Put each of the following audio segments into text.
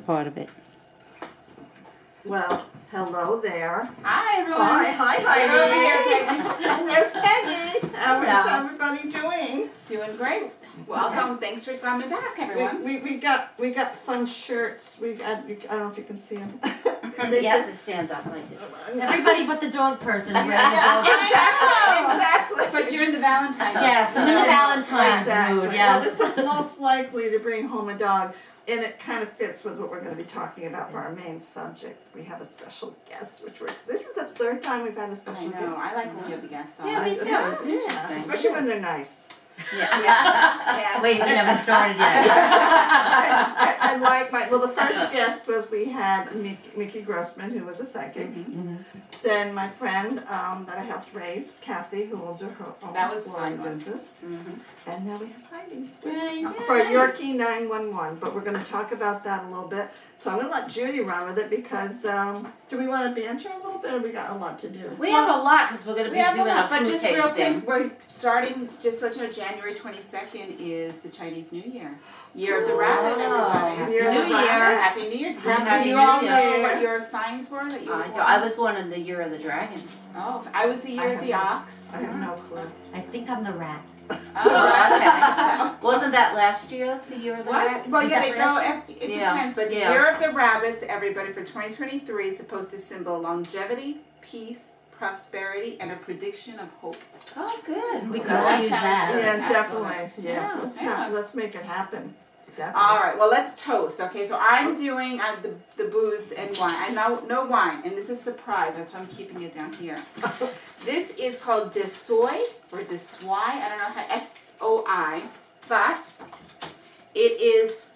a part of it. Well, hello there. Hi, everyone. Hi, Heidi. And there's Peggy. How is Hello. everybody doing? Doing great. Welcome. Thanks for coming back, everyone. We got fun shirts. I don't know if you can see them. You have to stand up like this. Everybody but the dog person is wearing the dog. Exactly. But during the Valentine's. Yes, I'm in the Valentine's mood, Well, yes. this is most likely to bring home a dog, and it kind of fits with what we're going to be talking about for our main subject. We have a special guest, which works. This is the third time we've had a I special know. guest. I like when you have the guests on. Yeah, me too. Yeah, It's interesting. especially when they're nice. Yeah. Yes. Wait, we haven't started yet. I like the first guest was we had Mickey Grossman, who was a psychic. Mm-hmm. Then my friend that I helped raise, Kathy, who owns her own That was flooring fun, wasn't business. Mm-hmm. And now we have Heidi Yay. for Yorkie 911. But we're going to talk about that a little bit. So I'm going to let Judy run with it because do we want to banter a little bit, or we got a lot to do? We have a lot because we're going to be doing a but food just real tasting. quick, we're starting, just so you know, January 22nd is the Chinese New Year. Year of the Rabbit, everybody. Happy Year of the New Year. Rabbit. Happy New Year. Happy Do you New all Year. know what your signs were that you were born? I was born in the year of the dragon. Oh, I was the year of the ox. I have no clue. I think I'm the rat. Oh, Okay. Wasn't that last year, the year of the rat? Well, Was yeah, that they go, last year? it Yeah. depends, but the Yeah. year of the rabbits, everybody, for 2023 is supposed to symbol longevity, peace, prosperity, and a prediction of hope. Oh, good. We So could all that use sounds that. good. Yeah, Excellent. definitely. Yeah, Yeah. let's make it happen. Definitely. All right, well, let's toast. Okay, so I'm doing the booze and wine. I know no wine, and this is a surprise. That's why I'm keeping it down here. This is called Desoy or Desoy. I don't know how SOI, but it is.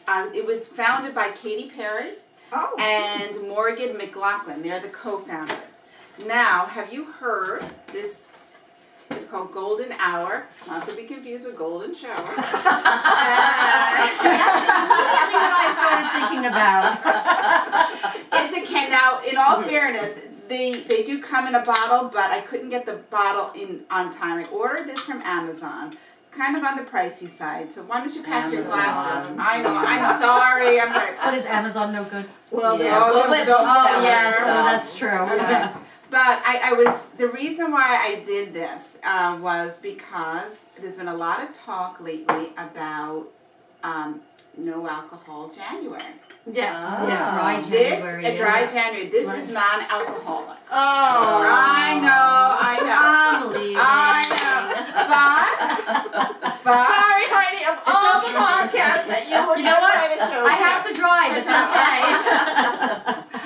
It was founded by Katy Perry Oh. and Morgan McLaughlin. They're the co-founders. Now, have you heard this? It's called Golden Hour, not to be confused with Golden Shower. That's exactly what I started thinking about. It's a can. Now, in all fairness, they do come in a bottle, but I couldn't get the bottle in on time. I ordered this from Amazon. It's kind of on the pricey side, so why don't you pass your glasses? Amazon. I know. I'm sorry. I'm sorry. What is Amazon no good? Well, Yeah. Oh, But- don't oh, sell yes, it. so that's true. Okay. But I was, the reason why I did this was because there's been a lot of talk lately about no alcohol January. yes. Ah. Yes. Dry January, A dry yeah. January. This Right. is non-alcoholic. Oh. I know. I'm leaving. But Sorry, Heidi. Of all the podcasts that you would You know what? invited to. I have to drive. It's okay.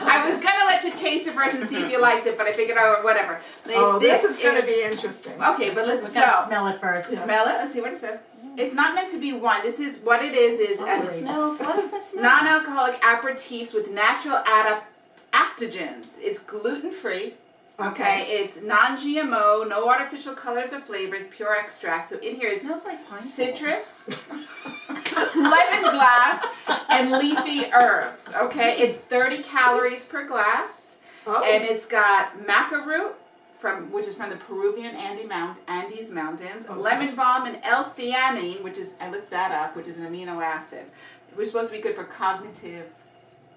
I was gonna let you taste it first and see if you liked it, but I figured, oh, whatever. Oh, this is going to be interesting. Okay, but listen. We gotta So smell it first. Yeah. smell it. Let's see what it says. It's not meant to be wine. This is what it is. What does that smell? Non-alcoholic aperitifs with natural adaptogens. It's gluten-free. Okay, it's non-GMO, no artificial colors or flavors, pure extract. So in here is smells like pineapple. citrus, lemongrass, and leafy herbs. Okay, it's 30 calories per glass, Oh. and it's got maca root, which is from the Peruvian Andes Mountains, Okay. lemon balm, and L-theanine, which is, I looked that up, which is an amino acid. We're supposed to be good for cognitive,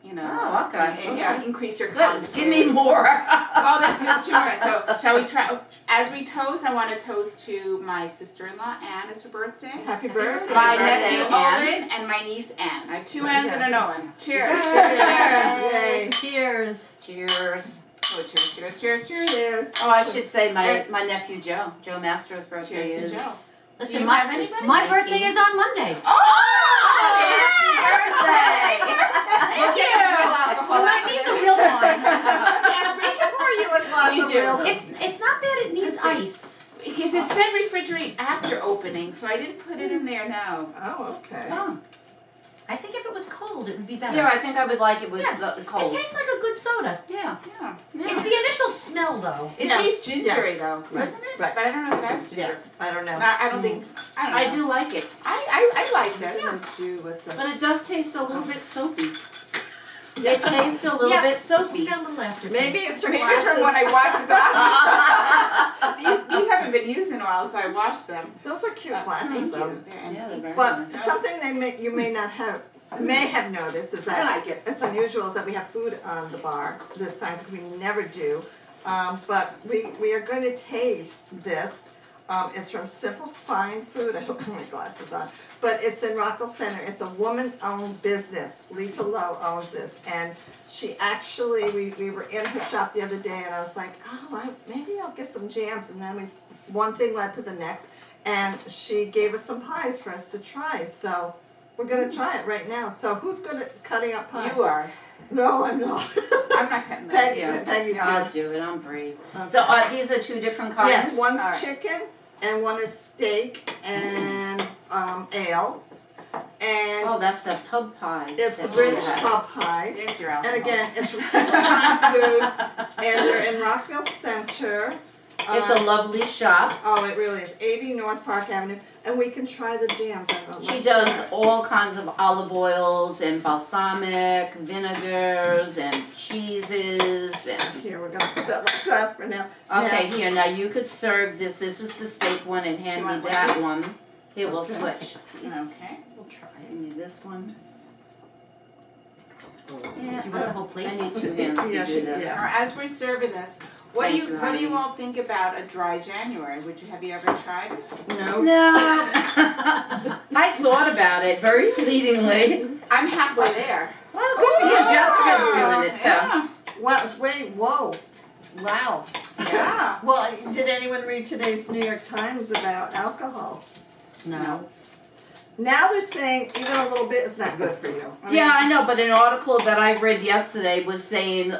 Oh, okay. and, yeah, increase your Good. cognitive. Give me more. Oh, that's too much. So, shall we try? As we toast, I want to toast to my sister-in-law Anne. It's her birthday. Happy birthday. My birthday, nephew Anne. Owen and my niece Anne. I have two Very Annes and an good. Owen. Cheers. Yay. Cheers. Cheers. Oh, cheers, cheers, cheers, cheers. Cheers. Oh, I should say my nephew Joe Mastro's birthday Cheers to is. Joe. Listen, Do you my, have anybody? my birthday is on Monday. Happy Thank you. You might need the real wine. Yes, we can pour you a glass We of do. real. It's not bad. It needs ice. Because it said refrigerate after opening, so I didn't put it in there now. Oh, okay. Oh. I think if it was cold, it would be better. Yeah, I think I would like it with Yeah. the It cold. tastes like a good soda. Yeah. Yeah. It's the initial smell, though. It Yeah. tastes gingery though, doesn't it? Right. But I don't know if it has ginger. I don't know. I don't think. I don't know. I do like it, I like this. What to do with this? but it does taste a little bit soapy. It tastes a little Yeah. bit We soapy. got a little aftertaste. Maybe it's her Maybe it's glasses. from when I washed the glasses. these haven't been used in a while, so I washed them. Those are cute Thank glasses, though. you. They're Yeah, they're antiques. very But nice. something you may not have may have noticed is that I like it. it's unusual is that we have food on the bar this time because we never do. But we are going to taste this. It's from Simple Fine Food. I don't have my glasses on. But it's in Rockville Center. It's a woman-owned business. Lisa Lowe owns this. And she actually, we were in her shop the other day and I was like, oh, maybe I'll get some jams. And then one thing led to the next. And she gave us some pies for us to try. So we're going to try it right now. So who's good at cutting up pie? You are. No, I'm not. I'm not cutting this. Peggy's I'll good. do it, I'm brave. Okay. So these are 2 different kinds? Yes, one's All right. chicken and one is steak and ale. And Oh, that's the pub pie. it's the that British she has. pub pie. There's your alcohol. And again, it's from Simple Fine Food, and they're in Rockville Center. It's a lovely shop. Oh, it really is. 80 North Park Avenue, and we can try the jams. I don't know. She does all kinds of olive oils and balsamic vinegars and cheeses and. Here, we're gonna put that like that for now. Okay, here now you could serve this. This is the steak one, and hand You me want one that of these? one. Here, we'll Okay. switch. Okay. We'll try. Hand me this one. Do you want the whole plate? I need 2 hands to Yeah, do this. yeah. All right, as we're serving this, what Thank do you, you Heidi. all think about a dry January? Have you ever tried it? No. No, I thought about it very fleetingly. I'm halfway there. Well, good for you. Jessica's doing it, so. Yeah. What? Wait. Whoa. Wow. Yeah. Well, did anyone read today's New York Times about alcohol? No. Now they're saying even a little bit is not good for you. I mean, Yeah, I know, but an article that I read yesterday was saying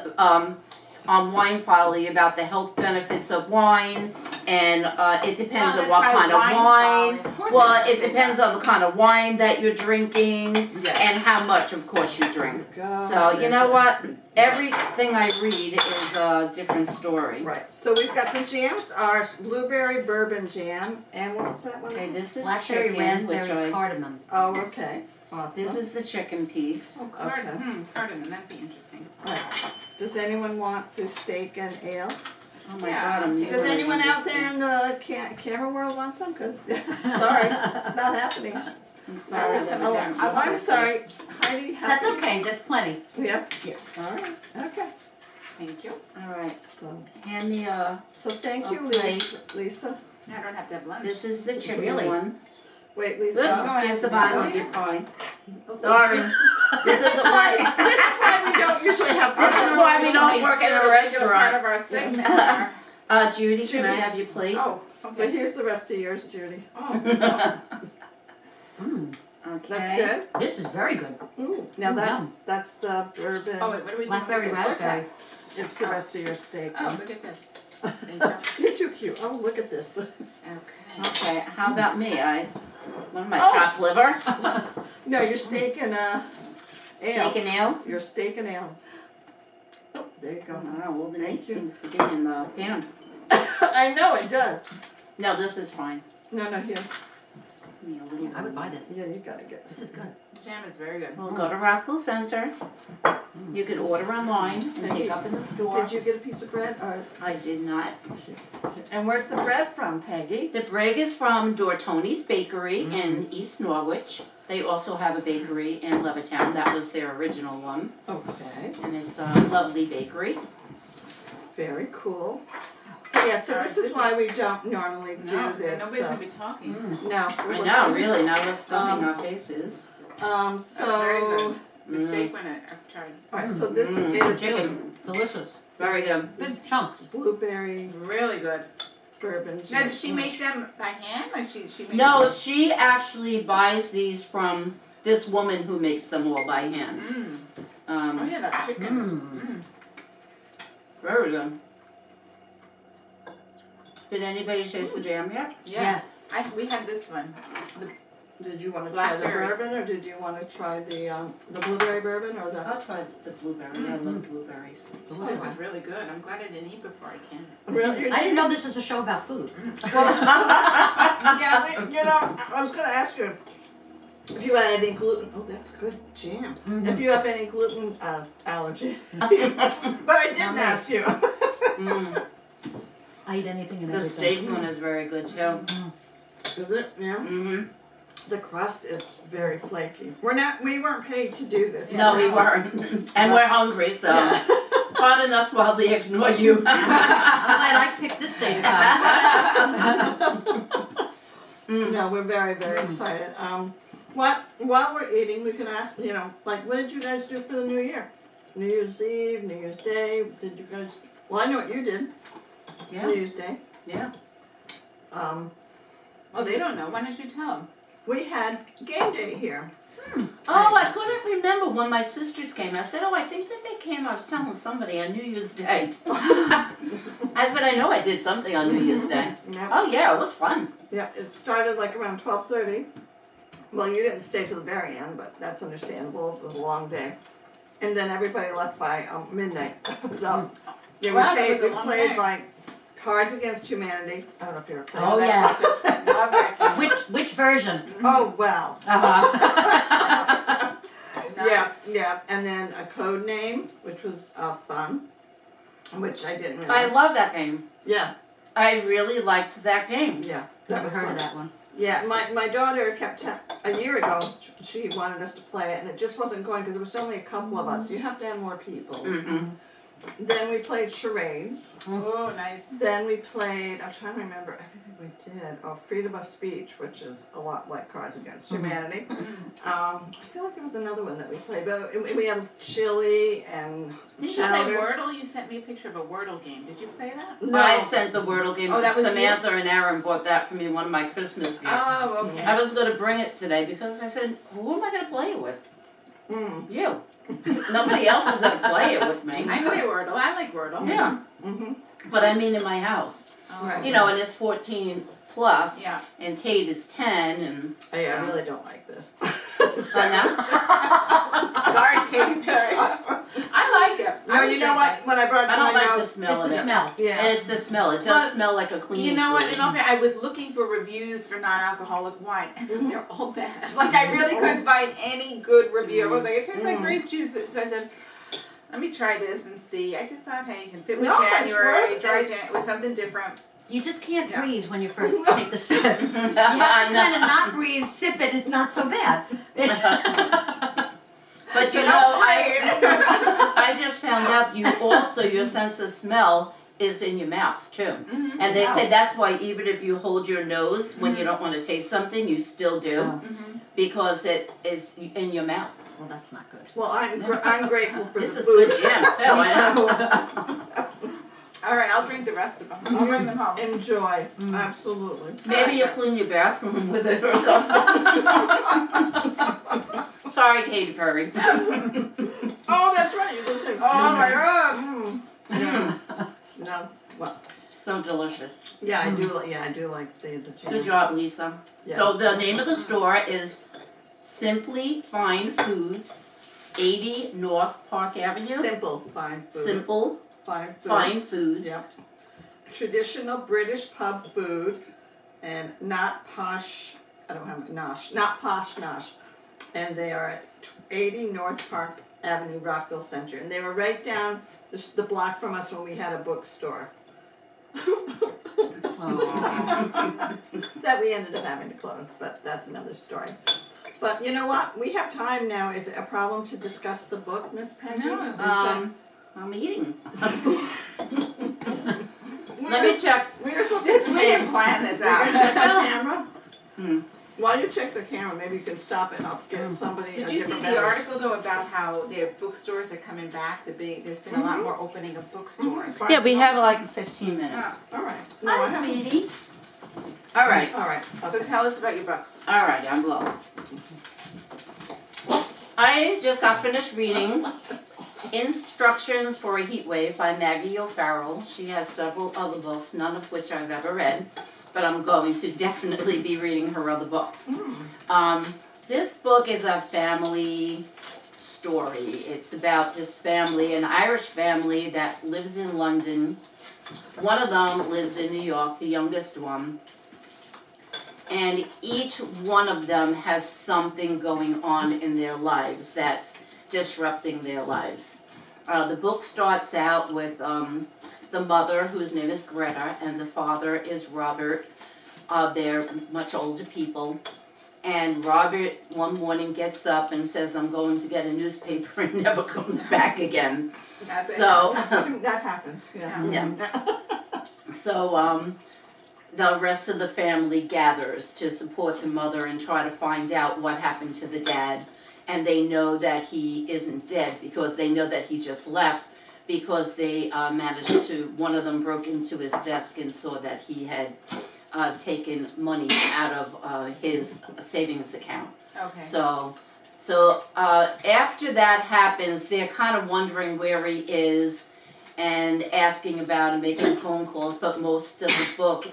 on Wine Folly about the health benefits of wine, and it depends Oh, on what that's kind right, of Wine wine. Folly. Of course Well, it it does say depends that. on the kind of wine that you're drinking Yeah. and how much, of course, you drink. God, So, you there's know a- what? Everything I read is a different story. Right. So we've got the jams are blueberry bourbon jam, and what's that one? Okay, this is Blackberry, chicken, which raspberry, cardamom. Oh, okay. Awesome. this is the chicken piece. Oh, cardamom, that'd be interesting. Does anyone want the steak and ale? Oh my Yeah, God, I'm I'll take it. Does really anyone out interested. there in the camera world want some? Cause sorry, it's not happening. I'm sorry Let's that have it's a empty. jam. I'm sorry, Heidi. That's okay, there's plenty. Yep. Yeah. All right. Okay. Thank you. All right, So, hand me thank you, Okay. Lisa. I don't have to have lunch. this is the chicken Really? one. Wait, Lisa. Oops, Oh, here's the to bottom do of your pie. Sorry. This This is is why. why. This is why we don't usually have. This is why we don't work in a Part restaurant. of our segment here. Judy, can I Judy. have your plate? Oh, But okay. here's the rest of yours, Judy. Oh, Mm, Okay. That's good. this is very good. Ooh. Now that's the bourbon. oh, wait, what are we doing? Blackberry, with this? What's raspberry. It's the rest of your steak. that? Oh, look at this. Thank you. You're too cute. Oh, look at this. Okay. Okay, how about me? What am I, Oh. chopped liver? No, your steak and ale. Steak and ale? Your steak and ale. Oh, there you go. Wow, well the meat Thank you. seems to be in the pan. I know it does. No, this is fine. No, here. Give me a little I would buy this. Yeah, you gotta get This is good. Jam is very good. We'll go to Rockville Center. You could order online and pick up in the store. Did you get a piece of bread? Or, I did not. and where's the bread from, Peggy? The bread is from Dortoni's Bakery in East Norwich. They also have a bakery in Levittown. That was their original one. Okay, And it's a lovely bakery. very cool. So yeah, so this is why we don't normally do No, this. nobody's gonna be talking. No, we're I looking- know, really. Now we're stuffing our faces. That's very So, good. The steak one I've tried. alright, so this Mm, is chicken. Delicious. Very good. Good chunks. blueberry Really good. bourbon Now, jam. does she make them by hand? Like she makes No, them? she actually buys these from this woman who makes them all by hand. Oh yeah, that chicken is. Mm. Very good. Did anybody taste the jam yet? Yes. We had this one. Did you wanna try the Blackberry. bourbon, or did you wanna try the blueberry bourbon, or the? I'll try the blueberry. I love blueberries. Oh, this is really good. I'm glad I didn't eat before I came. Really? I didn't know this was a show about food. Yeah, you know, I was gonna ask you if you had any gluten. Oh, that's good jam. If you have any gluten allergy, but I didn't me. ask you. Mm. I eat anything and The everything. steak one is very good too. Is it? Yeah. Mm-hmm. The crust is very flaky. We weren't paid to do this. No, we weren't. And we're hungry, so pardon us while we ignore you. I'm glad I picked this day to come. No, we're very, very excited. While we're eating, we can ask, what did you guys do for the New Year? New Year's Eve, New Year's Day, did you guys, well, I know what you did. Yeah. New Year's Day. Yeah. Oh, they don't know. Why don't you tell them? We had game day here. Oh, I couldn't remember when my sisters came. I said, I think that they came. I was telling somebody on New Year's Day. I said, I know I did something on New Year's Day. Yeah. Oh, yeah, it was fun. Yeah, it started like around 12:30. Well, you didn't stay till the very end, but that's understandable. It was a long day. And then everybody left by midnight. So, yeah, Wow, that we was a long played day. like Cards Against Humanity. I don't know if you ever played Oh, that. yes. Love that game. Which version? Oh, well. Uh-huh. Yeah, yeah. And then a code name, which was fun, which I didn't I realize. love that game. Yeah, I really liked that game. yeah. That Never was heard fun. of that one. Yeah, my daughter kept a year ago. She wanted us to play it, and it just wasn't going because there was only a couple of us. You have to have more people. Mm-hmm. Then we played charades. Oh, nice. Then we played. I'm trying to remember everything we did. Oh, freedom of speech, which is a lot like Cards Against Humanity. I feel like there was another one that we played, but we had chili and Did you play chowder. Wordle? You sent me a picture of a Wordle game. Did you play that? No. I sent the Wordle game. Oh, that was Samantha and Aaron bought that for me, one of my Christmas gifts. Oh, okay. I was going to bring it today because I said, who am I going to play it with? You. Nobody else is going to play it with me. I play Wordle. I like Wordle. Yeah. Mm-hmm. But I mean in my house. Oh, Right. You know, and it's 14 plus, Yeah. and Tate is 10, and Hey, I so- really don't like this. Sorry, Katy Perry. I like it. No, I would you know drink what? this. When I brought it I to my don't like the house, smell It's of the it. smell. yeah. And it's the smell. It does But smell like a clean You know what? food. In all fairness, I was looking for reviews for non-alcoholic wine, and they're all bad. Like I really couldn't find any good review. I was like, it tastes like grape juice. So I said, let me try this and see. I just thought, hey, it can fit with No, it's January, worth dry it. January, with something different. You just can't Yeah. breathe when you first take the sip. You have to I know. kind of not breathe, sip it, it's not so bad. But you know, I just found out you also, your sense of smell is in your mouth too. And they say that's why even if you hold your nose when you don't want to taste something, you still do. Oh. Because it is in your mouth. Well, that's not good. Well, I'm grateful for This the is food. good jam too. I know. All right, I'll drink the rest of them. I'll bring them home. Enjoy, absolutely. Maybe you'll clean your bathroom with it or something. Sorry, Katy Perry. Oh, that's right. You did say. Oh my God. Yeah. No. Well, So delicious. yeah, I do. Yeah, I do like the jams. Good job, Lisa. Yeah. So the name of the store is Simply Fine Foods, 80 North Park Avenue. Simple, fine food. Simple fine food. Fine Foods. Yep. Traditional British pub food, and not posh. I don't have nosh. Not posh nosh. And they are at 80 North Park Avenue, Rockville Center, and they were right down the block from us when we had a bookstore. That we ended up having to close, but that's another story. But you know what? We have time now. Is it a problem to discuss the book, Miss Peggy? No. Is that- I'm eating. we Let me were- check. We were supposed to We didn't plan this We're gonna out. check the camera. Hmm. While you check the camera, maybe you can stop it and I'll get somebody Did a you see different the beverage. article though about how their bookstores are coming back? There's been a lot more opening of bookstores. Fine. Yeah, we have like 15 minutes. All right. No, I Hi, haven't- sweetie. All right. All right. So tell us about your book. All right, I'm low. I just got finished reading Instructions for a Heat Wave by Maggie O'Farrell. She has several other books, none of which I've ever read, but I'm going to definitely be reading her other books. This book is a family story. It's about this family, an Irish family that lives in London. One of them lives in New York, the youngest one. And each one of them has something going on in their lives that's disrupting their lives. The book starts out with the mother, whose name is Greta, and the father is Robert. They're much older people. And Robert one morning gets up and says, I'm going to get a newspaper, and never comes back again. That's So, That happens, yeah. yeah. So the rest of the family gathers to support the mother and try to find out what happened to the dad. And they know that he isn't dead because they know that he just left, because they managed to, one of them broke into his desk and saw that he had taken money out of his savings account. Okay. So after that happens, they're kind of wondering where he is and asking about him, making phone calls, but most of the book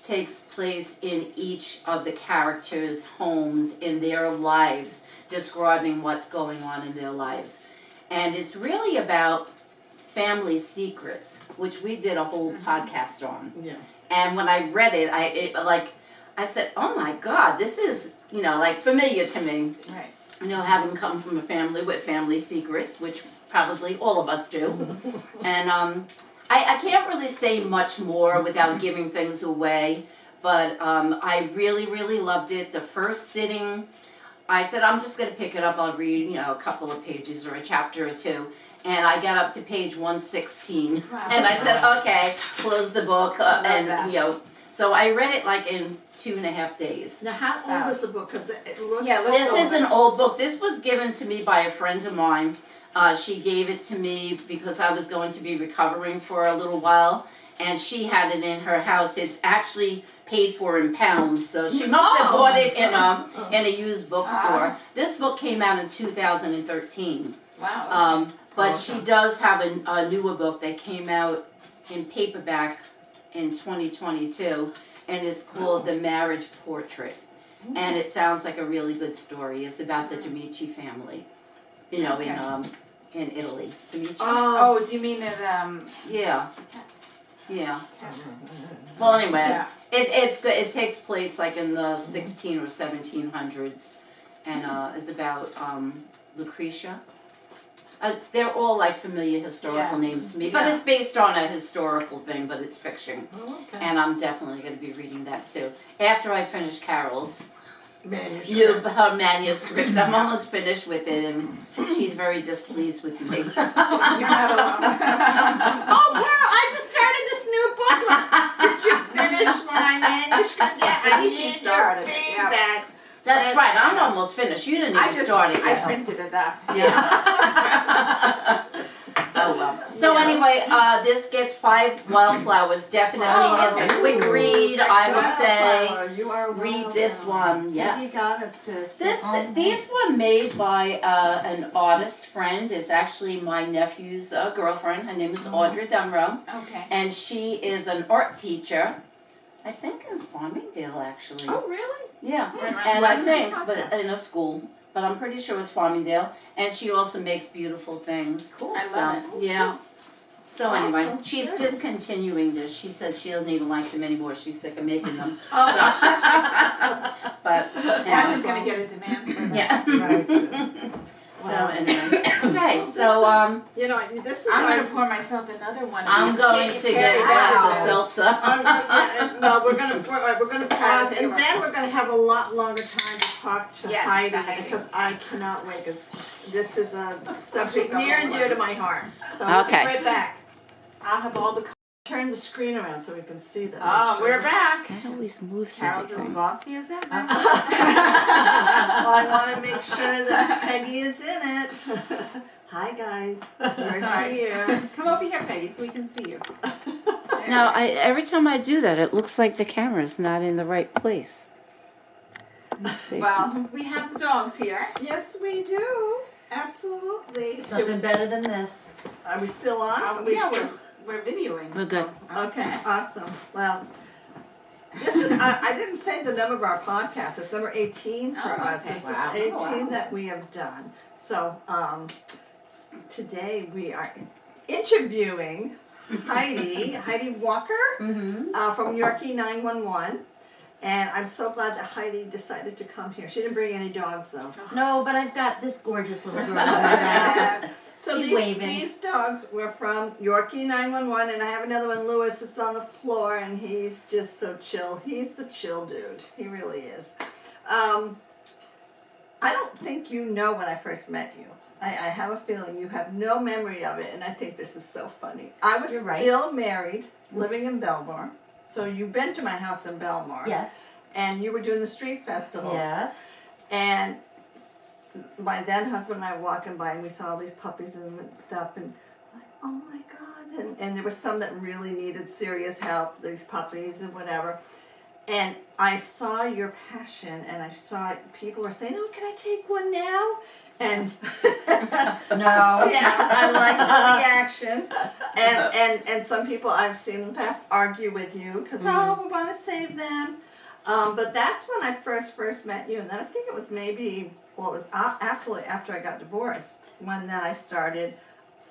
takes place in each of the characters' homes, in their lives, describing what's going on in their lives. And it's really about family secrets, which we did a whole podcast on. Yeah. And when I read it, I said, oh my God, this is, like familiar to me. Right. Having come from a family with family secrets, which probably all of us do. And I can't really say much more without giving things away, but I really, really loved it. The first sitting, I said, I'm just going to pick it up. I'll read, a couple of pages or a chapter or two. And I got up to page 116. Wow. And I said, okay, close the book. So I read it like in 2.5 days. Now, how old is the book? Because it looks. Yeah, it looks This is an old book. This was given to me by a friend of mine. She gave it to me because I was going to be recovering for a little while, and she had it in her house. It's actually paid for in pounds, so she must have bought it in a used bookstore. This book came out in 2013. Wow. But she does have a newer book that came out in paperback in 2022, and it's called The Marriage Portrait. And it sounds like a really good story. It's about the D'Amici family, in Italy. D'Amici? Oh, do you mean the Yeah. Yeah. Well, anyway, Yeah. it's good. It takes place like in the 16 or 1700s, and it's about Lucretia. They're all like familiar historical Yes. names to me, but Yeah. it's based on a historical thing, but it's fiction. Oh, okay. And I'm definitely going to be reading that too. After I finish Carol's Manuscript. manuscript, I'm almost finished with it, and she's very displeased with me. You're not alone. Oh, Carol, I just started this new book. Did you finish my manuscript yet? I think she started it, yeah. feedback. That's right, I'm almost finished. You didn't even start it I yet. printed it up. Yeah. Oh well. So Yeah. anyway, this gets 5 Wildflowers. Definitely as a quick read, I would say. Wildflower, you are a Read this wildflower. one. Yes. He got us this. These were made by an artist friend. It's actually my nephew's girlfriend. Her name is Audra Dunrow, Okay. and she is an art teacher. I think in Farmingdale, actually. Oh, really? Yeah, Right, and right. I think, but in a school. But I'm pretty sure it's Farmingdale, and she also makes beautiful things. Cool. I love it. Yeah. So anyway, Awesome. she's Good. discontinuing this. She says she doesn't even like them anymore. She's sick of making them. Oh. But Now yeah. she's gonna get a demand for that. Yeah. Right. So Wow. anyway, okay. So You know, this is I'm our. gonna pour myself another one. of I'm these going Katy to get Perry a glass of bottles. seltzer. No, we're gonna pause, take a and break. then we're gonna have a lot longer time to talk to Yes, Heidi, to Heidi. because I cannot wait, because this is a subject Take a near and whole dear to one. my heart. So I'll be Okay. right back. I'll have all the. Turn the screen around so we can see them. Oh, we're back. That always moves Carol's as bossy as ever. I want to make sure that Peggy is in it. Hi guys, we're Hi. here. Come over here, Peggy, so we can see you. There Now, we go. every time I do that, it looks like the camera's not in the right place. Let's see. Well, we have the dogs here. Yes, we do. Absolutely. Nothing better than this. Are we still on? Are we Yeah, still- we're videoing. We're good. so, Okay, awesome. Well, this is, I didn't say the number of our podcast. It's number 18 for Oh, us. okay. This Wow. is 18 Wow. that we have done. So, today we are interviewing Heidi Walker from Yorkie 911. And I'm so glad that Heidi decided to come here. She didn't bring any dogs though. No, but I've got this gorgeous little girl on my lap. So She's these, waving. these dogs were from Yorkie 911, and I have another one, Lewis, that's on the floor, and he's just so chill. He's the chill dude. He really is. I don't think you know when I first met you. I have a feeling you have no memory of it, and I think this is so funny. I was You're right. still married, living in Belmore. So you've been to my house in Belmore. Yes. And you were doing the street festival. Yes. And my then husband and I were walking by, and we saw all these puppies and stuff, and like, oh my God. And there were some that really needed serious help, these puppies and whatever. And I saw your passion, and I saw people were saying, oh, can I take one now? And No. yeah, I liked your reaction. And some people I've seen in the past argue with you because, oh, we want to save them. But that's when I first met you. And then I think it was maybe, well, it was absolutely after I got divorced when then I started,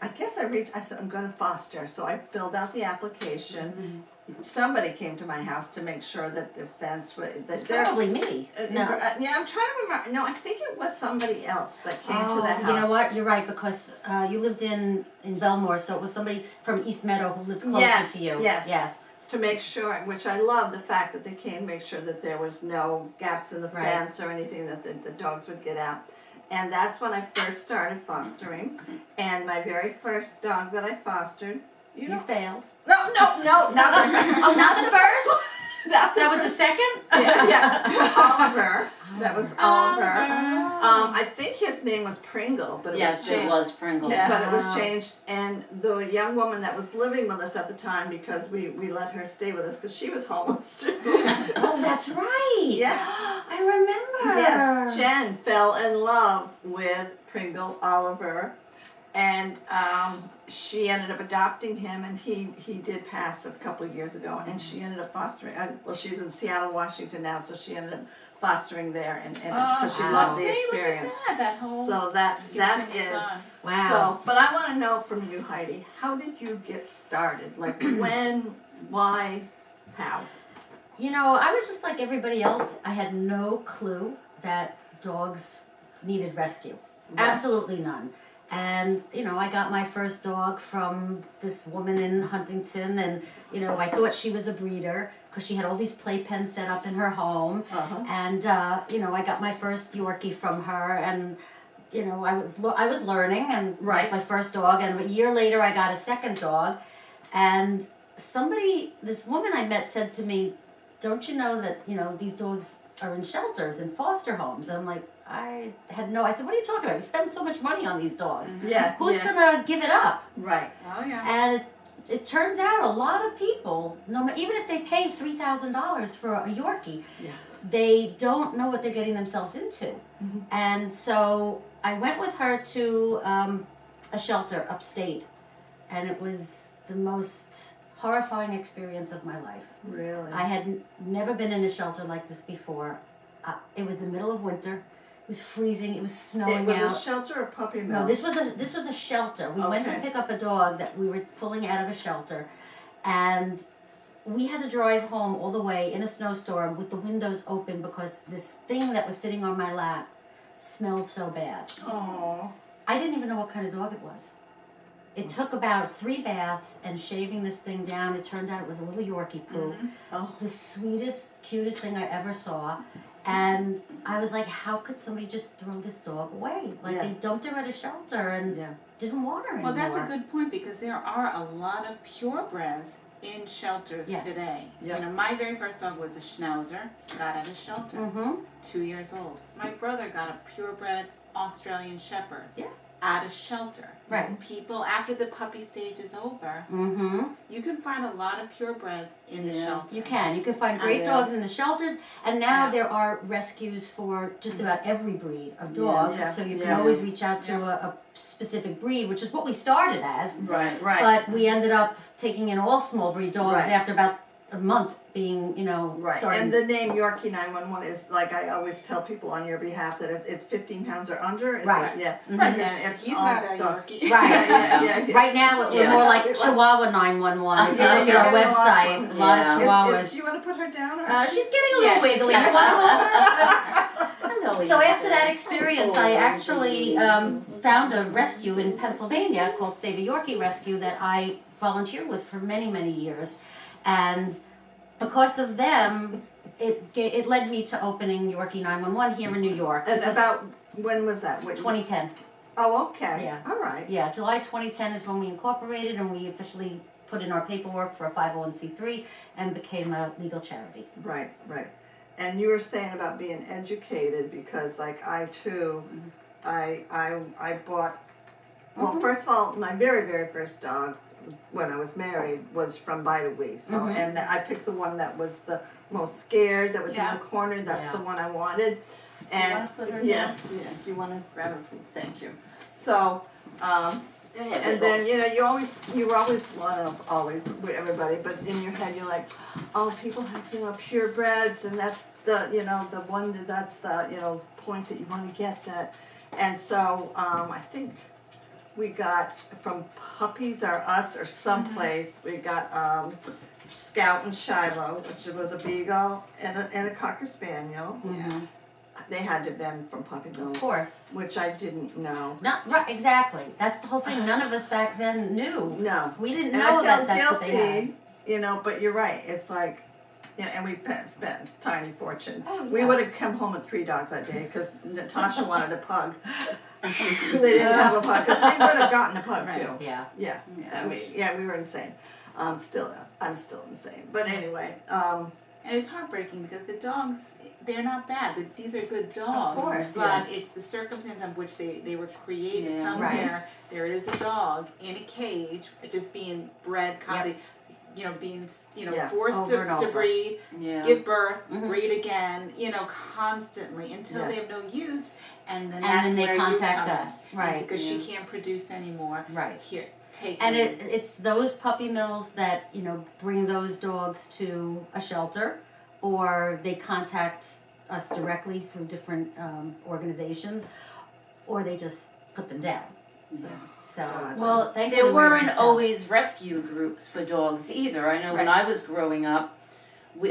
I said, I'm going to foster. So I filled out the application. Somebody came to my house to make sure that the fence was. It's probably me. No. Yeah, I'm trying to remember. No, I think it was somebody else that came to the house. You know what? You're right, because you lived in Belmore, so it was somebody from East Meadow who lived closer to you. Yes. To make sure, which I love the fact that they came to make sure that there was no gaps in the fence or anything that the dogs would get out. And that's when I first started fostering. And my very first dog that I fostered, You failed. No, not Oh, not the first? That was the second? yeah. Oliver. That was Oliver. I think his name was Pringle, but it was Yes, changed. it was Pringle. Yeah, but it was Wow. changed, and the young woman that was living with us at the time, because we let her stay with us because she was homeless too. Oh, that's right. Yes. I remember. Yes, Jen fell in love with Pringle Oliver, and she ended up adopting him, and he did pass a couple of years ago, and she ended up fostering. Well, she's in Seattle, Washington now, so she ended up fostering there, and because she loved the experience. That whole So that continues is. on. Wow. So, but I want to know from you, Heidi, how did you get started? Like when, why, how? You know, I was just like everybody else. I had no clue that dogs needed rescue. Right. Absolutely none. And, you know, I got my first dog from this woman in Huntington, and, you know, I thought she was a breeder because she had all these playpens set up in her home. Uh-huh. And, you know, I got my first Yorkie from her, and, you know, I was learning, and Right. it was my first dog. And a year later, I got a second dog. And this woman I met said to me, don't you know that, you know, these dogs are in shelters and foster homes? And I'm like, I said, what are you talking about? You spend so much money on these dogs. Yeah. Who's yeah. gonna give it up? Right. Oh yeah. And it turns out a lot of people, even if they pay $3,000 for a Yorkie, Yeah. they don't know what they're getting themselves into. Mm-hmm. And so I went with her to a shelter upstate, and it was the most horrifying experience of my life. Really. I had never been in a shelter like this before. It was the middle of winter. It was freezing. It was snowing It was out. a shelter or puppy mill? No, this was a shelter. We went to Okay. pick up a dog that we were pulling out of a shelter, and we had to drive home all the way in a snowstorm with the windows open because this thing that was sitting on my lap smelled so bad. Oh. I didn't even know what kind of dog it was. It took about 3 baths and shaving this thing down. It turned out it was a little Yorkie poo. Oh. The sweetest, cutest thing I ever saw. And I was like, how could somebody just throw this dog away? Like, Yeah. they dumped her at a shelter and Yeah. didn't want her anymore. Well, that's a good point because there are a lot of purebreds in shelters Yes. today. Yep. You know, my very first dog was a Schnauzer, got at a shelter, Mm-hmm. 2 years old. My brother got a purebred Australian Shepherd Yeah. at a shelter. Right. People, after the puppy stage is over, Mm-hmm. you can find a lot of purebreds in the Yeah. shelter. You can. You can find great Yeah. dogs in the shelters, and now Yeah. there are rescues for just about every breed of Yeah. dog. Yeah. So you can Yeah. always reach out to a specific breed, which is what we started as. Right. Right. But we ended up taking in all small breed dogs Right. after about a month being, Right, starting. and the name Yorkie 911 is, like I always tell people on your behalf, that it's 15 pounds or under. Is Right. It? Yeah. Mhm. Right, And it's he's all not a dogs. Yorkie. Right. Yeah. Right now, we're Yeah. more like Chihuahua 911. If you Yeah, look at our yeah, website, a lot of yeah. Chihuahuas. Do you want to put her down? Or She's getting a Yeah, little she's wiggly. You want to hold her? I know So you after do. that experience, I actually found a rescue in Pennsylvania called Save a Yorkie Rescue that I volunteered with for many, many years. And because of them it led me to opening Yorkie 911 here in New York. And It was about, when was that? 2010. Oh, okay. Yeah. All right. Yeah, July 2010 is when we incorporated and we officially put in our paperwork for a 501c3 and became a legal charity. Right, right. And you were saying about being educated, because like I too, I bought, well, first of all, my very, very first dog when I was married was from Bite-A-Wee. So, and I picked the one that was the most scared, that was in the corner. That's the one I wanted. And wanna put her yeah, down? yeah. Do you want to grab her? Thank you. So, Go ahead, and then, Biggles. you know, you always want to, always, with everybody, but in your head you're like, oh, people have, you know, purebreds, and that's the, you know, the one that's the, you know, point that you want to get that. And so, I think we got from Puppies or Us or someplace, we got Scout and Shiloh, which was a beagle and a Cocker Spaniel. Yeah. They had to have been from Puppy Mills. Of course. Which I didn't know. Not right, exactly. That's the whole thing. None of us back then knew. No. We didn't And know I that felt that's what guilty, they had. you know, but you're right. It's like, you know, and we spent a tiny fortune. Oh, We yeah. would have come home with 3 dogs that day because Natasha wanted a pug. They didn't have a pug because we would have gotten a pug Right. too. Yeah. Yeah. Yeah. I mean, yeah, we were insane. I'm still insane. But anyway, And it's heartbreaking because the dogs, they're not bad. These are good dogs. Of course, But it's the circumstance of which they were created. Yeah. Somewhere there is a dog in a cage, just being bred constantly, you know, being, you know, Yeah. forced Over and to over. breed, Yeah. give birth, Mhm. breed again, you know, constantly until Yeah. they have no use. And then And that's then they where contact you come us. in. Right. Because she can't produce anymore. Right. Here, take And them. it's those puppy mills that, you know, bring those dogs to a shelter, or they contact us directly through different organizations, or they just put them down. Yeah. So, God. well, thankfully There we're weren't into always rescue groups for dogs either. I know when I was growing up,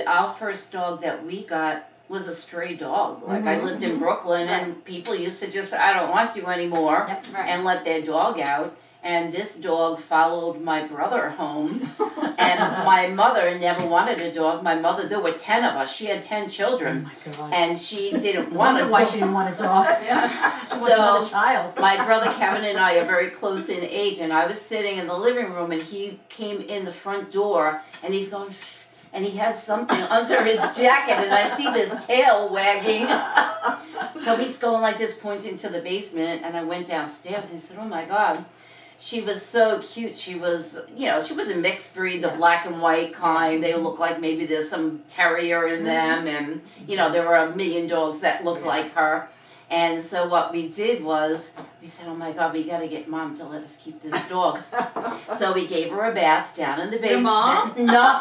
our first dog that we got was a stray dog. Like I lived in Brooklyn and people used to just say, I don't want you anymore, Yep. Right. and let their dog out. And this dog followed my brother home. And my mother never wanted a dog. My mother, there were 10 of us. She had 10 Oh children. my God. And she didn't want Wonder a why dog. she didn't want a dog. Yeah. She wanted another child. My brother Kevin and I are very close in age, and I was sitting in the living room, and he came in the front door, and he's going, shh, and he has something under his jacket, and I see this tail wagging. So he's going like this, pointing to the basement, and I went downstairs, and I said, oh my God. She was so cute. She was, you know, she was a mixed breed, the black and white kind. They look like maybe there's some terrier in them, and, you know, there were a million dogs that looked like her. And so what we did was, we said, oh my God, we got to get Mom to let us keep this dog. So we gave her a bath down in the basement. mom? No.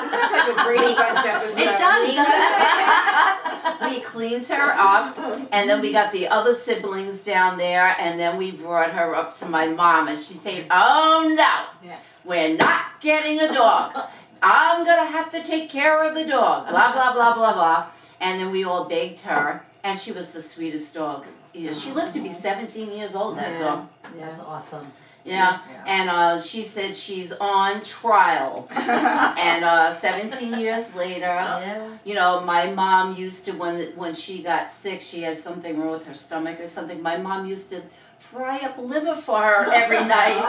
This sounds like a Brady Bunch episode. It does, doesn't it? We cleaned her up, and then we got the other siblings down there, and then we brought her up to my mom, and she said, oh no, Yeah. we're not getting a dog. I'm going to have to take care of the dog, blah, blah, blah, blah, blah. And then we all begged her, and she was the sweetest dog. You know, she lived to be 17 years old, that dog. That's awesome. Yeah. And she said she's on trial. And 17 years later, Yeah. you know, my mom used to, when she got sick, she had something wrong with her stomach or something, my mom used to fry up liver for her every night.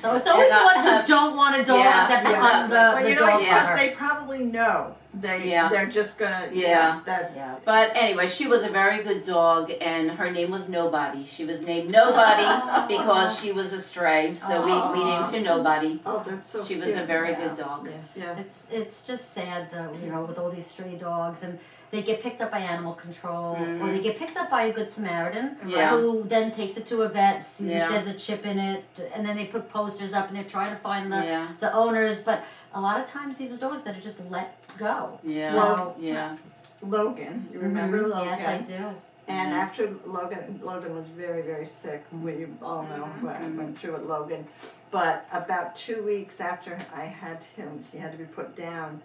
So it's always the ones who don't want a dog Yeah. that become but the you know, dog because lover. they probably know they're just gonna. Yeah. That's. Yeah. But anyway, she was a very good dog, and her name was Nobody. She was named Nobody because she was a stray, so we named her Nobody. Oh, that's so She cute. was a very Yeah. good dog. Yeah. It's just sad though, you know, with all these stray dogs, and they get picked up by animal control, or they get picked up by a good Samaritan, Yeah. who then takes it to a vet, sees Yeah. if there's a chip in it, and then they put posters up and they're trying to find the Yeah. the owners. But a lot of times these are dogs that are just let go. Yeah. So Yeah. Logan, you remember Logan? yes, I do. And after Logan was very, very sick. We all know what I went through with Logan. But about 2 weeks after I had him, he had to be put down.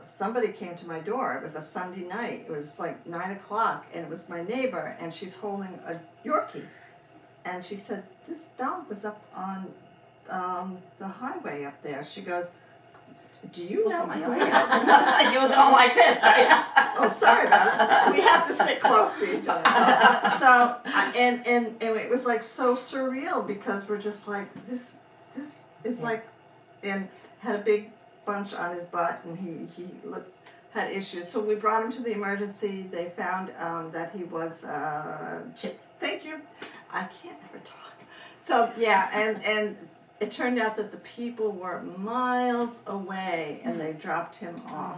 Somebody came to my door. It was a Sunday night. It was like 9 o'clock, and it was my neighbor, and she's holding a Yorkie. And she said, this dog was up on the highway up there. She goes, Do you know? You were going like this, right? Oh, sorry about it. We have to sit close to each other. So, and it was like so surreal because we're just like, this is like, and had a big bunch on his butt, and he had issues. So we brought him to the emergency. They found that he was Chipped. Thank you. I can't ever talk. So yeah, and it turned out that the people were miles away, and they dropped him off.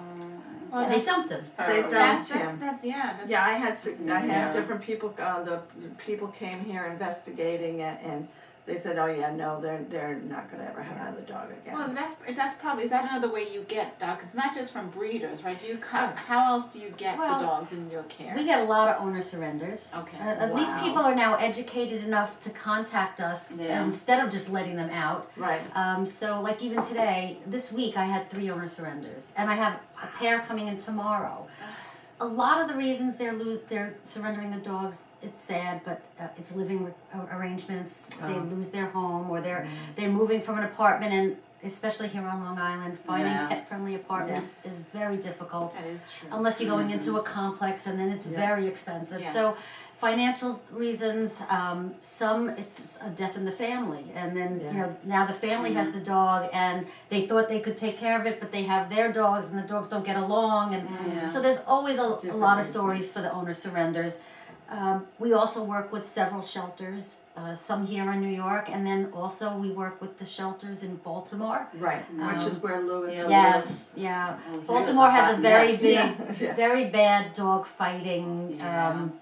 And they dumped him. They dumped That's him. that's yeah. That's, Yeah, I had Yeah. different people. The people came here investigating it, and they said, "Oh yeah, no, they're not going to ever have another dog again." Well, that's probably, is that another way you get dogs? It's not just from breeders, right? Do you how else do you get Well, the dogs in your care? We get a lot of owner surrenders. Okay. At least Wow. people are now educated enough to contact us Yeah. instead of just letting them out. Right. So like even today, this week I had 3 owner surrenders, and I have a pair coming in tomorrow. A lot of the reasons they're surrendering the dogs, it's sad, but it's living arrangements. They lose their home, or they're moving from an apartment, and especially here on Long Island, finding Yeah. pet-friendly apartments is very difficult. That is true. Unless you're going into a complex, and then it's very expensive. Yes. So financial reasons, some it's a death in the family, and then you know now the family has the dog, and they thought they could take care of it, but they have their dogs, and the dogs don't get along, and so there's always a lot of stories for the owner surrenders. We also work with several shelters, some here in New York, and then also we work with the shelters in Baltimore. Right. Which is where Lewis. Yeah. Yes, yeah. Oh, he was Baltimore a has hot a very mess. big, Yeah. very bad dog fighting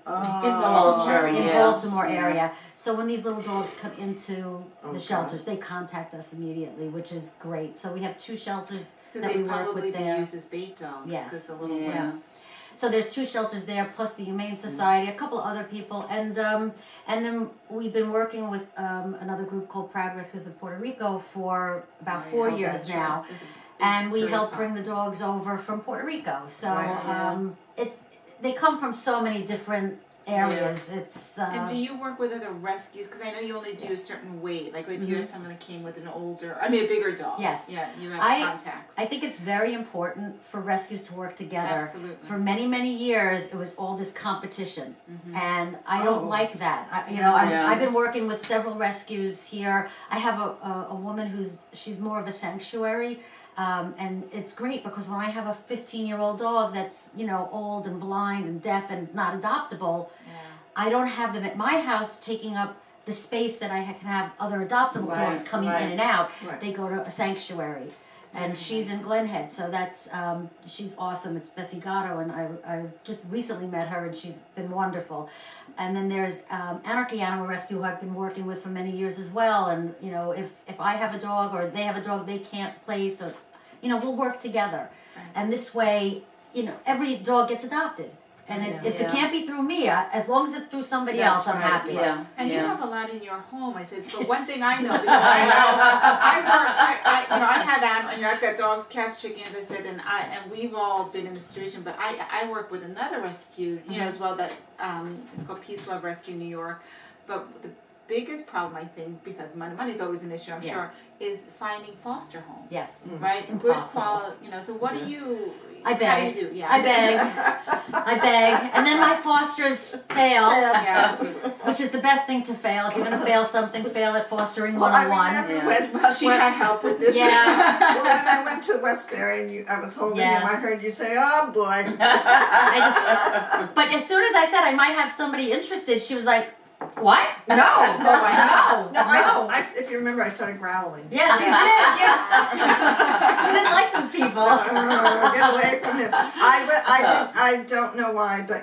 Culture, in yeah. Baltimore area. So when these little dogs come into the Okay. shelters, they contact us immediately, which is great. So we have 2 shelters Because that they we work probably with be there. used as bait dogs. Yes. Because the little Yeah. ones. So there's 2 shelters there, plus the Humane Society, a couple of other people, and then we've been working with another group called Proud Rescues of Puerto Rico for about 4 Oh, years that's now, right. It's a big and we story help pop. bring the dogs over from Puerto Rico. So Right. they come from so many different areas. It's And do you work with other rescues? Because I know you only do a certain weight. Like if you had someone that came with a bigger dog. Yes. Yeah, you have contacts. I think it's very important for rescues to work together. Absolutely. For many, many years, it was all this competition, and I Oh. don't like that. Yeah. I've been working with several rescues here. I have a woman she's more of a sanctuary, and it's great because when I have a 15-year-old dog that's old and blind and deaf and not adoptable, I don't have them at my house taking up the space that I can have other adoptable Right, dogs coming right. in and out. Right. They go to a sanctuary. And she's in Glen Head, so that's she's awesome. It's Bessie Gatto, and I just recently met her, and she's been wonderful. And then there's Anarchy Animal Rescue, who I've been working with for many years as well. And if I have a dog or they have a dog they can't place, or we'll work together. And this way, every dog gets adopted. And if it can't be through me, as long as it's through somebody else, I'm happy. Yeah. And you have a lot in your home. I said, but one thing I know, because I have animals, I've got dogs, cats, chickens. I said, and we've all been in the situation. But I work with another rescue, as well, that it's called Peace Love Rescue New York. But the biggest problem, I think, besides money's always an issue, I'm sure, is finding foster homes. Yes. Right. Good Impossible. quality. So what do you? I How beg. do you do? Yeah. I beg, and then my fosters fail, Yes. which is the best thing to fail. If you're going to fail something, fail at fostering Well, I 101. remember Well, she had help with this. Yeah. when I went to Westbury and I was holding him, I Yes. heard you say, "Oh boy." But as soon as I said I might have somebody interested, she was like, "What? No, No, if you remember, I started growling. Yes, you did. Yes. You didn't like those people. Get away from him. I don't know why, but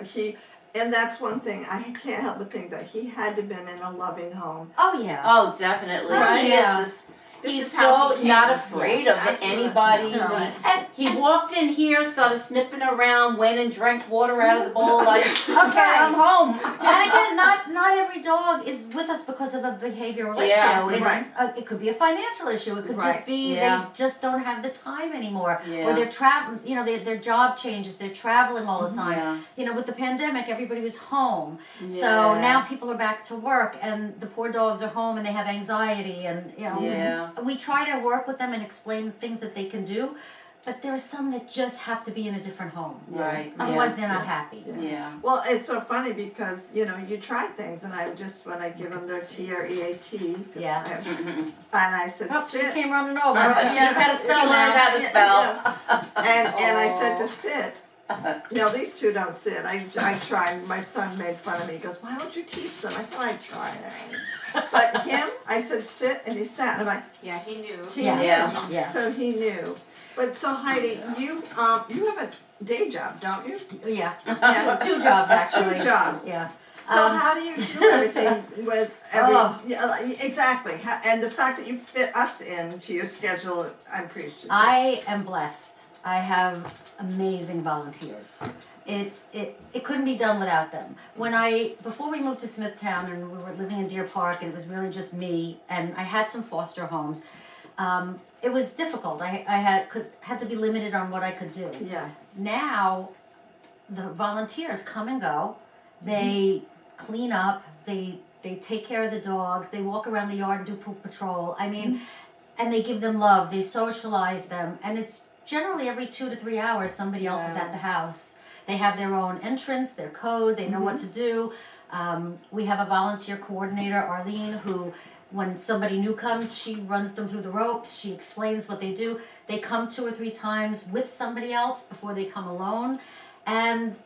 and that's one thing, I can't help but think that he had to have been in a loving home. Oh yeah. Oh, definitely. Right. He Yeah. is This he's is how so he came. not afraid of Absolutely. anybody. Yeah. And He walked in here, started sniffing around, went and drank water out of the bowl, like, okay, I'm home. And again, not every dog is with us because of a behavioral Yeah, issue. right. It could be a financial issue. It could Right. just be Yeah. they just don't have the time anymore, Yeah. or they're traveling. Their job changes. They're traveling all the time. Yeah. With the pandemic, everybody was home, so Yeah. now people are back to work, and the poor dogs are home, and they have anxiety, and Yeah. we try to work with them and explain things that they can do. but there are some that just have to be in a different home. Right. Otherwise, Yeah. they're not happy. Yeah. Well, it's so funny because, you know, you try things, and when I give them their TREAT, Yeah. and I said, Oh, she sit, came running over. Oh, But she knows how to She spell learned now. how to spell. and I said to sit. No, these two don't sit. I tried. My son made fun of me. He goes, why don't you teach them? I said, I tried. But him, I said, sit, and he sat. And I'm like, Yeah, he knew. he Yeah. knew. Yeah. Yeah. So he knew. But so Heidi, you have a day job, don't you? Yeah. Two jobs, actually. Two jobs. Yeah. So how do you do everything with every? Oh. Yeah, exactly. And the fact that you fit us into your schedule, I'm appreciative. I am blessed. I have amazing volunteers. It couldn't be done without them. Before we moved to Smithtown and we were living in Deer Park, and it was really just me, and I had some foster homes. It was difficult. I had to be limited on what I could do. Yeah. Now, the volunteers come and go. They clean up. They take care of the dogs. They walk around the yard and do poop patrol. I mean, and they give them love. They socialize them, and it's generally every 2 to 3 hours somebody else is at the house. They have their own entrance, their code. They know what to do. We have a volunteer coordinator, Arlene, who, when somebody new comes, she runs them through the ropes. She explains what they do. They come 2 or 3 times with somebody else before they come alone, and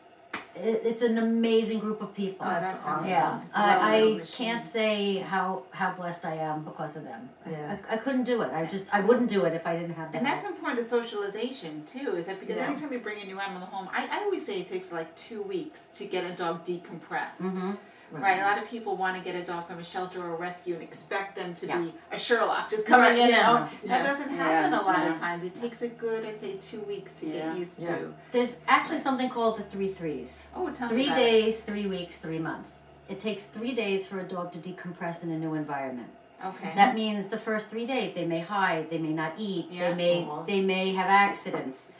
it's an amazing group of people. Oh, that's awesome. Yeah, Well-known I can't say how blessed I am because of them. Yeah. I couldn't do it. I wouldn't do it if I didn't have them. And that's important, the socialization too, is that because Yeah. anytime we bring a new animal home, I always say it takes like 2 weeks to get a dog decompressed. Mm-hmm. Right, a lot of people want to get a dog from a shelter or a rescue and expect them to Yeah. be a Sherlock, just coming Right, in. yeah, Oh, yeah. that doesn't happen Yeah, a lot yeah. of times. It takes a good, I'd say, 2 weeks to Yeah. get used Yeah. to. There's actually something called the 3 3s. Oh, tell me 3 about it. days, 3 weeks, 3 months. It takes 3 days for a dog to decompress in a new environment. Okay. That means the first 3 days they may hide, they may not eat, Yeah. they may have accidents.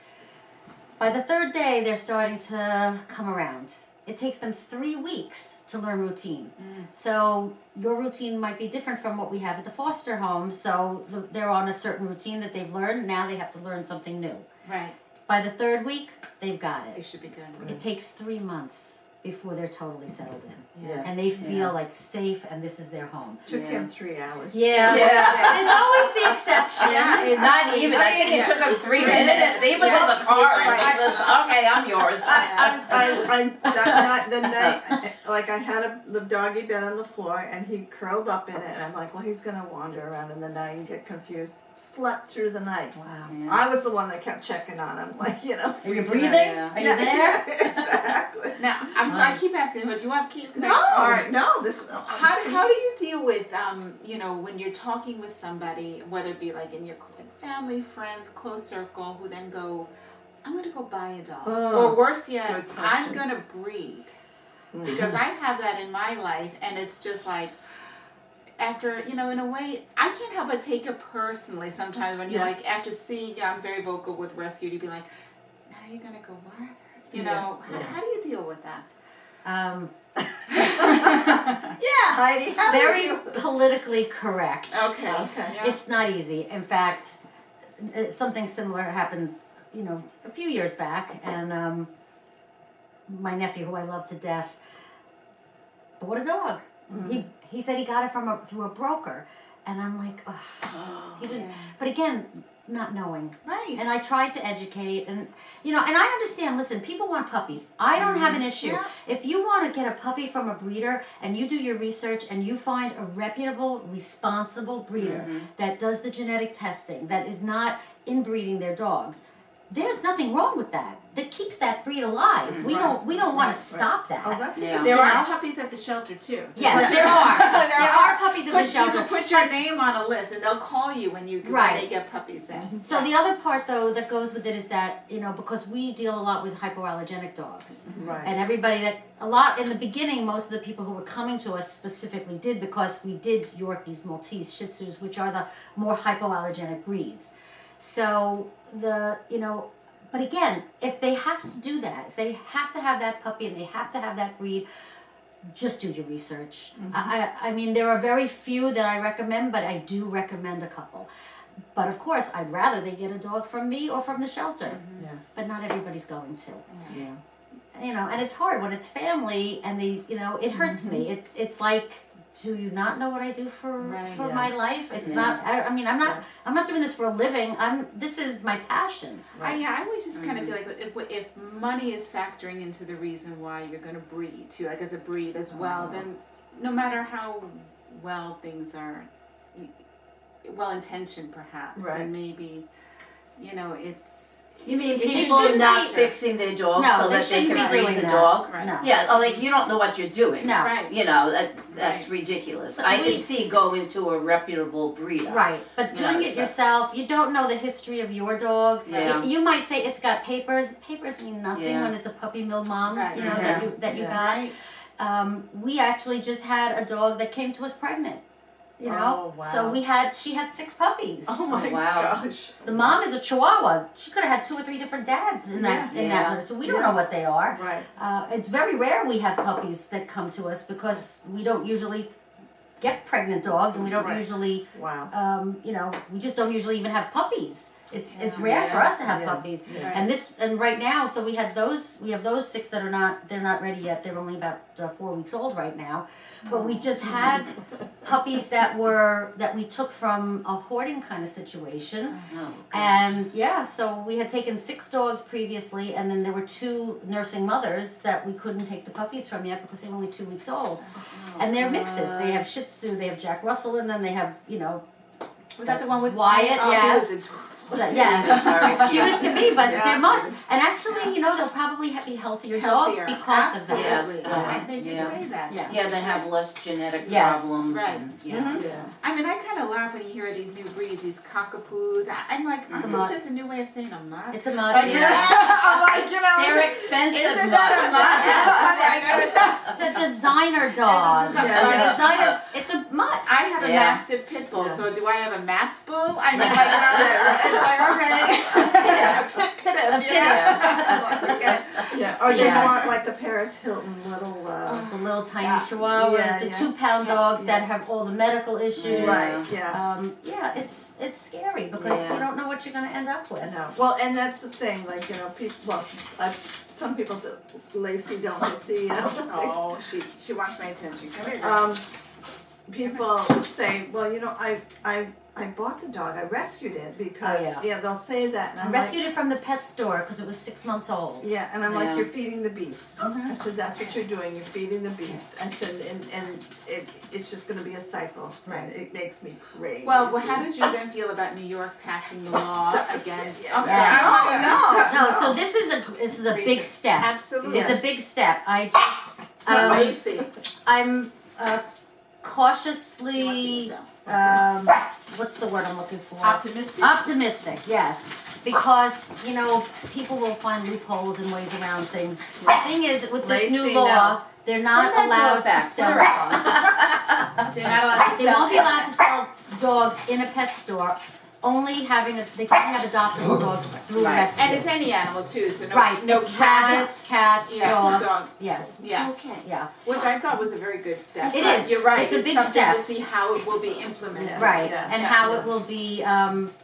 By the 3rd day, they're starting to come around. It takes them 3 weeks to learn routine. So your routine might be different from what we have at the foster home. So they're on a certain routine that they've learned. Now they have to learn something new. Right, By the 3rd week, they've got they it. should be good. It takes 3 months before they're totally settled in. Yeah. And they feel Yeah. like safe and this is their home. Took Yeah. him 3 hours. Yeah. Yeah. There's always the exception. Yeah, it's Not even. I think it took him 3 minutes. He was in the car and he was, okay, I'm yours. The night, like I had the doggy bed on the floor, and he curled up in it, and I'm like, well, he's gonna wander around in the night and get confused. Slept through the night. Wow. I was the one that kept checking on him, like, you know. Are you freaking breathing? out. Are you there? Exactly. Now, I keep asking, but do you want to keep? No, All right. no, this. How do you deal with when you're talking with somebody, whether it be like in your family, friends, close circle, who then go, I'm going to go buy a dog, Oh, or worse yet, good I'm question. going to breed, because I have that in my life, and it's just like, after, in a way, I can't help but take it personally sometimes when you're Yeah. like, after seeing, I'm very vocal with rescue, to be like, now you're going to go what? Yeah. How do you deal with that? Yeah, Heidi. How do Very you- politically correct. Okay. Okay. Yeah. It's not easy. In fact, something similar happened, a few years back, and my nephew, who I love to death, bought a dog. He said he got it through a broker, and I'm like, oh, he didn't. yeah. But again, not knowing. Right. And I tried to educate, and and I understand. Listen, people want puppies. I don't have an issue. Yeah. If you want to get a puppy from a breeder, and you do your research, and you find a reputable, responsible breeder that does the genetic testing, that is not inbreeding their dogs, there's nothing wrong with that. That keeps that breed alive. We don't want to stop that. Oh, that's Yeah. a good There thing. are puppies at the shelter too. Yes, there are. There are puppies at the You shelter. can put your name on a list, and they'll call you when Right. they get puppies in. So the other part, though, that goes with it is that, because we deal a lot with hypoallergenic dogs. Right. And everybody in the beginning, most of the people who were coming to us specifically did, because we did Yorkies, Maltese, Shih Tzus, which are the more hypoallergenic breeds. So but again, if they have to do that, if they have to have that puppy and they have to have that breed, just do your research. I mean, there are very few that I recommend, but I do recommend a couple. But of course, I'd rather they get a dog from me or from the shelter. Yeah. But not everybody's going to. Yeah. You know, and it's hard when it's family and they, you know, it hurts me. It's like, do you not know what I do for Right. Yeah. my life? It's Yeah. not. I mean, I'm not doing this for a living. This is my passion. I always just kind of feel like if money is factoring into the reason why you're going to breed too, like as a breed as well, then no matter how well things are, well intentioned perhaps, Right. then maybe, you know, it's. You mean It people shouldn't not be- fixing their dog No, so they that they shouldn't can be doing breed the that. dog? Right. No. Yeah, like you don't know what you're doing. No. Right. You know, that's Right. ridiculous. So I we- can see going to a reputable breeder. Right, but doing Yeah, it so- yourself, you don't know the history of your dog. Yeah. You might say it's got papers. Papers mean nothing Yeah. when it's a puppy mill mom. Right. You know Yeah. that you Yeah. got. Right. We actually just had a dog that came to us pregnant. You know, Oh, wow. so she had 6 puppies. Oh my Wow. gosh. The mom is a Chihuahua. She could have had 2 or 3 different dads in that Yeah. litter. So we don't Yeah. know what they are. Right. It's very rare we have puppies that come to us because we don't usually get pregnant dogs, and we don't Right. usually, Wow. you know, we just don't usually even have puppies. It's Yeah. rare for us to have Yeah. puppies. Yeah. And right now, so we have those 6 that they're not ready yet. They're only about 4 weeks old right now. But we just had puppies that we took from a hoarding kind of situation. Oh, God. And yeah, so we had taken 6 dogs previously, and then there were 2 nursing mothers that we couldn't take the puppies from yet because they were only 2 weeks old. And they're mixes. They have Shih Tzu, they have Jack Russell in them, they have, you know, Was that the one with Wyatt? Oh, Yes. he was adorable. Yes, cute as can be, but Yeah. they're much. And actually, you know, they'll probably be healthier dogs Healthier. because of that. Absolutely. Yes. And they do Yeah. say that. Yeah. Yeah, they have less genetic Yes. problems. Right. And, yeah. Mhm. Yeah. I mean, I kind of laugh when you hear these new breeds, these cockapoos. I'm like, It's a aren't mutt. this just a new way of saying a mutt? It's a mutt. Like, I'm like, you know, They're expensive. isn't that a mutt? It's a designer dog. It's a designer- A Yeah. designer. It's a mutt. I have a Yeah. Mastiff pit bull, Yeah. so do I have a Mast bull? I mean, like, it's like, okay. Yeah. A pit pitif, A you know? Okay. Yeah. Or you Yeah. want like the Paris Hilton little. The little tiny Yeah. chihuahuas, Yeah, the yeah. 2-pound dogs Yeah. that have all the medical issues. Yeah. Right. Yeah. Yeah, it's scary because Yeah. you don't know what you're going to end up with. No. Well, and that's the thing. Like people. Well, some people say, Lacey, don't hit the. Oh, she wants my attention. Come here. People say, well, you know, I bought the dog. I rescued it because Oh, yeah. they'll say that, and I I'm rescued it from the pet store because it was 6 months old. like, yeah, and I'm Yeah. like, you're feeding the beast. Mhm. I said, that's what you're doing. You're feeding the beast. I said, and it's just going to be a cycle, and it makes me crazy. Well, how did you then feel about New York passing the law against? Oh, I'm sorry. no. No, so this is a big step. Absolutely. It's a big step. Lacey. I'm cautiously what's the word I'm looking for? Optimistic. Optimistic, yes. Because, you know, people will find loopholes and ways around things. The thing is, with this new Lacey, law, no. they're not Send that allowed dog back. to sell Put her dogs. They're not allowed to They sell won't be allowed to sell dogs in a pet store. They can't have adoptable dogs through Right. rescue. And it's any animal too, so no, right. no It's rabbits, cats, Yeah, dogs. dog. Yes. Yes. Okay. Yeah. Which I thought was a very good step. It But is. You're right. It's a big something step. to see how it will be implemented. Yeah. Right. Yeah. And how it will be,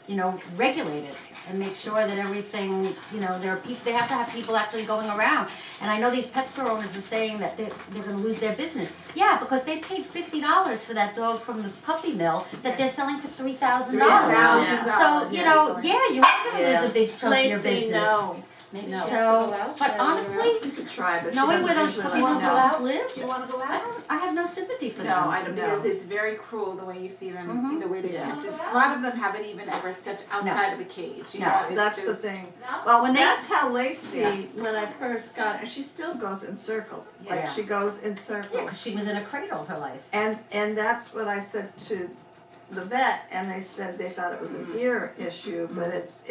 you know, regulated and make sure that everything, you know, there are people. They have to have people actually going around. And I know these pet store owners were saying that they're going to lose their business. Yeah, because they paid $50 for that dog from the puppy mill that they're selling for $3,000. $3,000. So you know, yeah, you're going to lose a big chunk of your Lacey, business. no. Maybe No. she'll So, go out, but try to honestly, You could try, but she knowing doesn't where those usually puppy let mill me know. dogs live, Do you want to go out? I have no sympathy for No, them. I don't, No. because it's very cruel the way you see them, Mhm. the way they Yeah. kept it. A lot of them haven't even ever stepped outside of a cage. You No. know, it's That's the just, thing. Well, When they- that's how Lacey, when I first got her, she still goes in circles. Like Yeah. she goes in Yeah, circles. because she was in a cradle her life. And that's what I said to the vet, and they said they thought it was an ear issue, but it's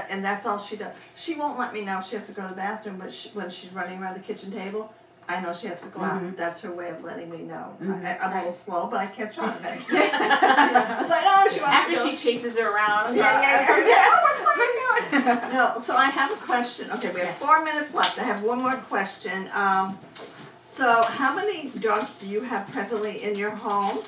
and that's all she does. She won't let me know if she has to go to the bathroom, but when she's running around the kitchen table, I know she has to go out. That's her way of letting me know. I'm a little slow, but I catch on eventually. I was like, oh, she wants after to go. she chases her around. Yeah. Oh, what are you doing? No, so I have a question. Okay, we have 4 minutes left. I have one more question. So how many dogs do you have presently in your home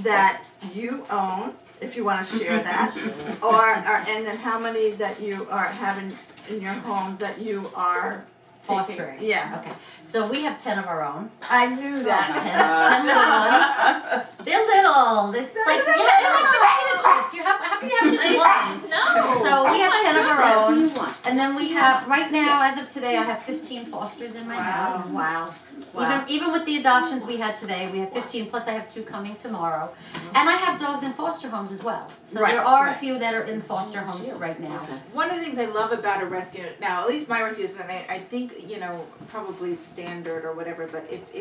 that you own if you want to share that, or and then how many that you are having in your home that you are taking. Fostering. Yeah, Okay. So we have 10 of our own. I knew that. 10 little ones. They're little. It's like, they're like potato chips. How can you have just one? No. So we have 10 of our What do own. you want? And then we have, right now, as of today, I have 15 fosters in my house. Wow. Wow. Even with the adoptions we had today, we have 15, plus I have 2 coming tomorrow. And I have dogs in foster homes as well. So Right, there are a right. few that are in foster homes right now. Okay. One of the things I love about a rescue, now at least my rescues, and I think, you know, probably it's standard or whatever, but if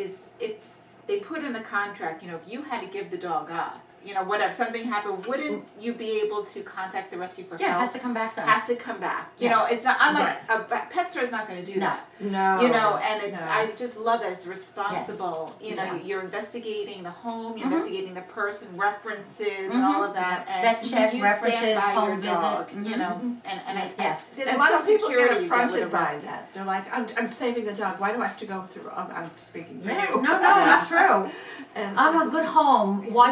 they put in the contract, you know, if you had to give the dog up, you know, whatever, something happened, wouldn't you be able to contact the rescue for Yeah, it help? has to come back to us. Has to come back. You Yeah. know, it's not unlike a pet store is not going to do No. that. No. You know, and it's No. I just love that it's responsible. You know, Yeah. you're investigating the home, you're Mhm. investigating the person, references, and all of that. And Vet check, you references, stand by home your visit. dog. You Mhm. know, and Yes. there's And a lot some of people security get you get with a affronted by rescue. that. They're like, I'm saving the dog. Why do I have to go through? I'm speaking for Yeah. you. No, it's true. And I'm so- a good home. Why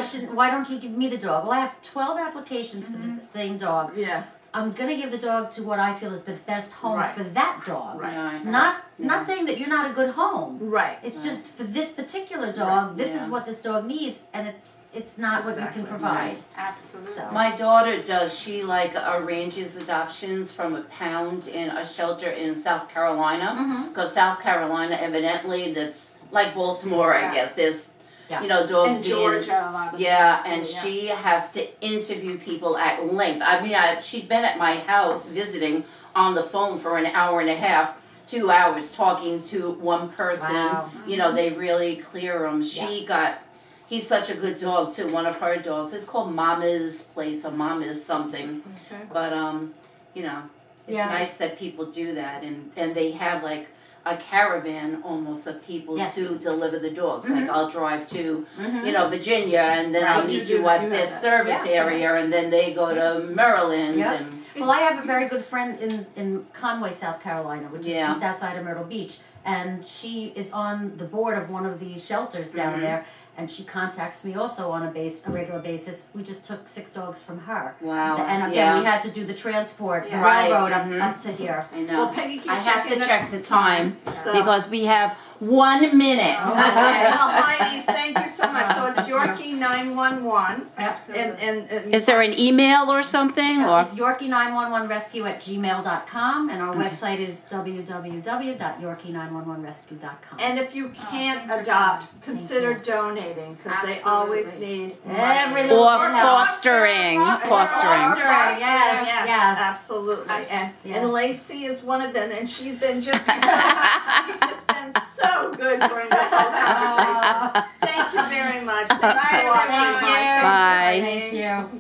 don't you give me the dog? Well, I have 12 applications for the same dog. Yeah. I'm gonna give the dog to what I feel is the best home Right. for that dog. Right. Yeah, Not saying that you're not a good home. Right. It's just for this particular dog, this is Yeah. what this dog needs, and it's not what you Exactly. can provide. Right. Absolutely. So- My daughter does. She like arranges adoptions from a pound in a shelter in South Carolina. Mhm. Because South Carolina, evidently, this like Baltimore, I Yeah. guess. There's, Yeah. you know, dogs And being. Georgia, a lot of Yeah, times, and too, yeah. she has to interview people at length. I mean, she's been at my house visiting on the phone for an hour and a half, 2 hours talking to one person. Wow. You know, they really clear them. He's such a good dog too. One of her dogs. It's called Mama's Place or Mama's something. Okay. But you know, it's Yeah. nice that people do that, and they have like a caravan almost of people Yes. to deliver the dogs. Like I'll drive to, Mhm. you know, Virginia, and then I'll Right. meet You you do- at you this have that. service Yeah. area, and then they go to Maryland, Yeah. and Well, I have a very good friend in Conway, South Carolina, which is Yeah. just outside of Myrtle Beach, and she is on the board of one of these shelters down there, and she contacts me also on a regular basis. We just took 6 dogs from her, wow, and again yeah, we had to do the transport, the Yeah. Right, railroad mhm. up to here. I know. Well, Peggy keeps I have checking to the check the time So- because we have 1 minute. Oh. Okay. Well, Heidi, thank you so much. So it's Yorkie 911, Absolutely. and Is there an email or something, or? It's Yorkie911rescue@gmail.com, and our website is www.yorkie911rescue.com. and if you can't thanks for adopt, coming. consider donating because they always need Every money. little Or bit helps. fostering, fostering. Fostering, yes, yes. Absolutely. And Yes. and Lacey is one of them, and she's been just she's just been so good during this whole conversation. Thank you very much. Thanks for watching. Thank you. Bye. Thank you.